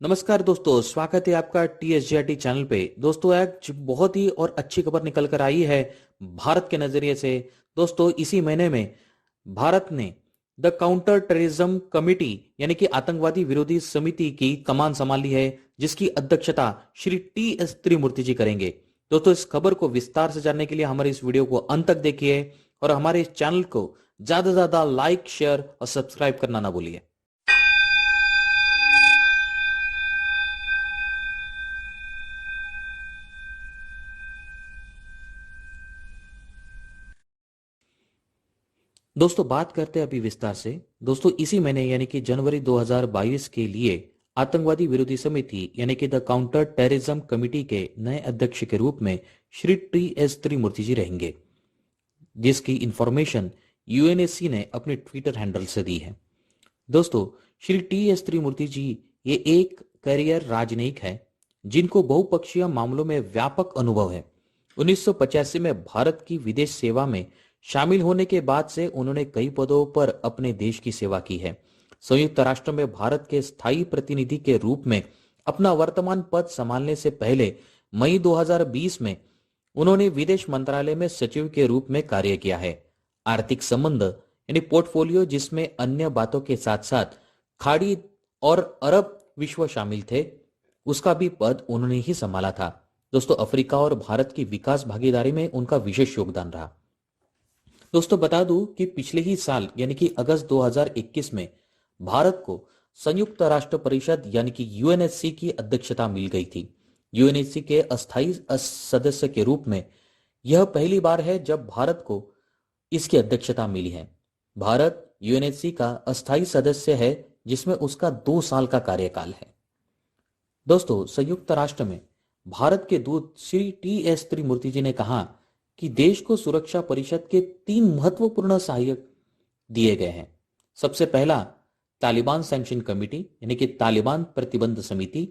नमस्कार दोस्तों, स्वागत है आपका TSJRT चैनल पे। दोस्तों, आज बहुत ही और अच्छी खबर निकल कर आई है भारत के नजरिए से। दोस्तों, इसी महीने में भारत ने द काउंटर टेररिज्म कमिटी यानी कि आतंकवादी विरोधी समिति की कमान संभाली है, जिसकी अध्यक्षता श्री TS त्रिमूर्ति जी करेंगे। दोस्तों, इस खबर को विस्तार से जानने के लिए हमारे इस वीडियो को अंत तक देखिए और हमारे इस चैनल को ज्यादा से ज्यादा लाइक, शेयर और सब्सक्राइब करना ना भूलिए। दोस्तों, बात करते हैं अभी विस्तार से। दोस्तों, इसी महीने यानी कि जनवरी 2022 के लिए आतंकवादी विरोधी समिति यानी कि द काउंटर टेररिज्म कमेटी के नए अध्यक्ष के रूप में श्री TS त्रिमूर्ति जी रहेंगे, जिसकी इंफॉर्मेशन UNSC ने अपने ट्विटर हैंडल से दी है। दोस्तों, श्री TS त्रिमूर्ति जी ये एक करियर राजनयिक है जिनको बहुपक्षीय मामलों में व्यापक अनुभव है। 1985 में भारत की विदेश सेवा में शामिल होने के बाद से उन्होंने कई पदों पर अपने देश की सेवा की है। संयुक्त राष्ट्र में भारत के स्थायी प्रतिनिधि के रूप में अपना वर्तमान पद संभालने से पहले मई 2020 में उन्होंने विदेश मंत्रालय में सचिव के रूप में कार्य किया है। आर्थिक संबंध यानी पोर्टफोलियो, जिसमें अन्य बातों के साथ साथ खाड़ी और अरब विश्व शामिल थे, उसका भी पद उन्होंने ही संभाला था। दोस्तों, अफ्रीका और भारत की विकास भागीदारी में उनका विशेष योगदान रहा। दोस्तों, बता दूं कि पिछले ही साल यानी कि अगस्त 2021 में भारत को संयुक्त राष्ट्र परिषद यानी कि UNSC की अध्यक्षता मिल गई थी। UNSC के अस्थायी सदस्य के रूप में यह पहली बार है जब भारत को इसकी अध्यक्षता मिली है। भारत UNSC का अस्थायी सदस्य है, जिसमें उसका 2 साल का कार्यकाल है। दोस्तों, संयुक्त राष्ट्र में भारत के दूत श्री TS त्रिमूर्ति जी ने कहा कि देश को सुरक्षा परिषद के 3 महत्वपूर्ण सहायक दिए गए हैं। सबसे पहला तालिबान सैंक्शन कमेटी यानी कि तालिबान प्रतिबंध समिति,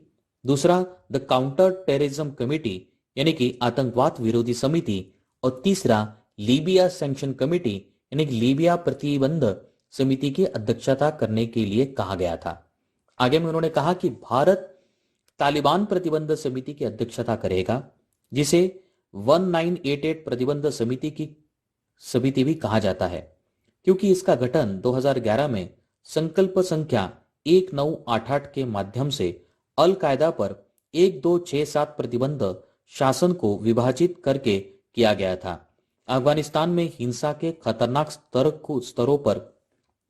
दूसरा द काउंटर टेररिज्म कमेटी यानी कि आतंकवाद विरोधी समिति, और तीसरा लीबिया सैंक्शन कमेटी यानी कि लीबिया प्रतिबंध समिति की अध्यक्षता करने के लिए कहा गया था। आगे में उन्होंने कहा कि भारत तालिबान प्रतिबंध समिति की अध्यक्षता करेगा, जिसे 1988 प्रतिबंध समिति भी कहा जाता है, क्योंकि इसका गठन 2011 में संकल्प संख्या 1988 के माध्यम से अल कायदा पर 1267 प्रतिबंध शासन को विभाजित करके किया गया था। अफगानिस्तान में हिंसा के खतरनाक स्तरों पर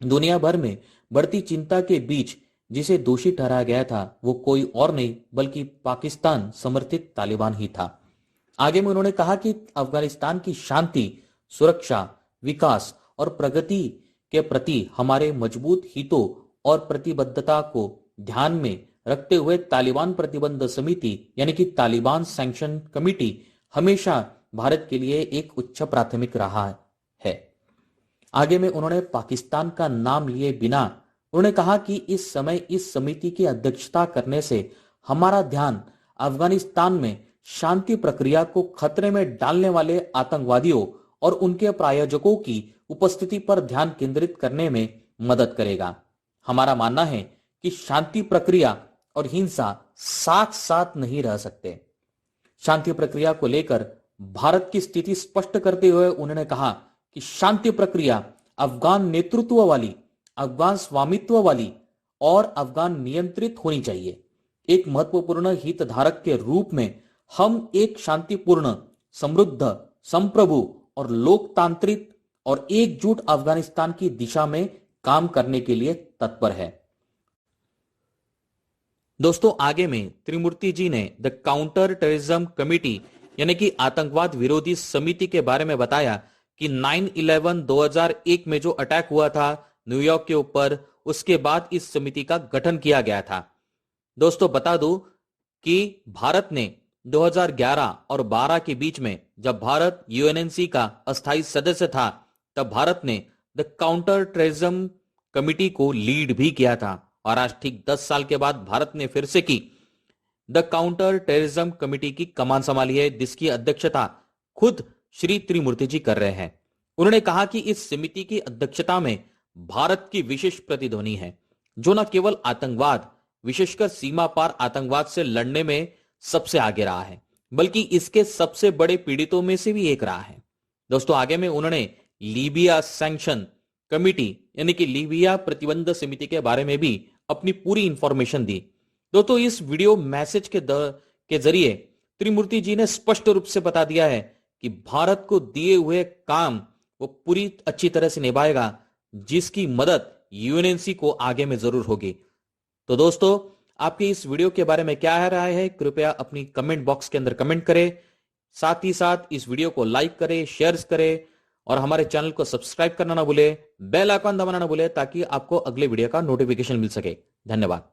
दुनिया भर में बढ़ती चिंता के बीच जिसे दोषी ठहराया गया था, वो कोई और नहीं बल्कि पाकिस्तान समर्थित तालिबान ही था। आगे में उन्होंने कहा कि अफगानिस्तान की शांति, सुरक्षा, विकास और प्रगति के प्रति हमारे मजबूत हितों और प्रतिबद्धता को ध्यान में रखते हुए तालिबान प्रतिबंध समिति यानी कि तालिबान सैंक्शन कमेटी हमेशा भारत के लिए एक उच्च प्राथमिक रहा है। आगे में उन्होंने पाकिस्तान का नाम लिए बिना उन्होंने कहा कि इस समय इस समिति की अध्यक्षता करने से हमारा ध्यान अफगानिस्तान में शांति प्रक्रिया को खतरे में डालने वाले आतंकवादियों और उनके प्रायोजकों की उपस्थिति पर ध्यान केंद्रित करने में मदद करेगा। हमारा मानना है कि शांति प्रक्रिया और हिंसा साथ साथ नहीं रह सकते। शांति प्रक्रिया को लेकर भारत की स्थिति स्पष्ट करते हुए उन्होंने कहा कि शांति प्रक्रिया अफगान नेतृत्व वाली, अफगान स्वामित्व वाली और अफगान नियंत्रित होनी चाहिए। एक महत्वपूर्ण हितधारक के रूप में हम एक शांतिपूर्ण, समृद्ध, संप्रभु और लोकतांत्रिक और एकजुट अफगानिस्तान की दिशा में काम करने के लिए तत्पर है। दोस्तों, आगे में त्रिमूर्ति जी ने द काउंटर टेररिज्म कमेटी यानी कि आतंकवाद विरोधी समिति के बारे में बताया कि 9/11 2001 में जो अटैक हुआ था न्यूयॉर्क के ऊपर, उसके बाद इस समिति का गठन किया गया था। दोस्तों, बता दूं कि भारत ने 2011 और 12 के बीच में जब भारत UNSC का अस्थायी सदस्य था, तब भारत ने द काउंटर टेररिज्म कमेटी को लीड भी किया था। और आज ठीक 10 साल के बाद भारत ने फिर से की द काउंटर टेररिज्म कमेटी की कमान संभाली है, जिसकी अध्यक्षता खुद श्री त्रिमूर्ति जी कर रहे हैं। उन्होंने कहा कि इस समिति की अध्यक्षता में भारत की विशेष प्रतिध्वनि है, जो न केवल आतंकवाद विशेषकर सीमा पार आतंकवाद से लड़ने में सबसे आगे रहा है, बल्कि इसके सबसे बड़े पीड़ितों में से भी एक रहा है। दोस्तों आगे में उन्होंने लीबिया सैंक्शन कमिटी यानी कि लीबिया प्रतिबंध समिति के बारे में भी अपनी पूरी इंफॉर्मेशन दी। दोस्तों इस वीडियो मैसेज के जरिए त्रिमूर्ति जी ने स्पष्ट रूप से बता दिया है कि भारत को दिए हुए काम वो पूरी अच्छी तरह से निभाएगा, जिसकी मदद यूएनएससी को आगे में जरूर होगी। तो दोस्तों आपकी इस वीडियो के बारे में क्या राय है, कृपया अपनी कमेंट बॉक्स के अंदर कमेंट करें। साथ ही साथ इस वीडियो को लाइक करें, शेयर करें और हमारे चैनल को सब्सक्राइब करना ना भूले, बेल आइकन दबाना ना भूले, ताकि आपको अगले वीडियो का नोटिफिकेशन मिल सके। धन्यवाद।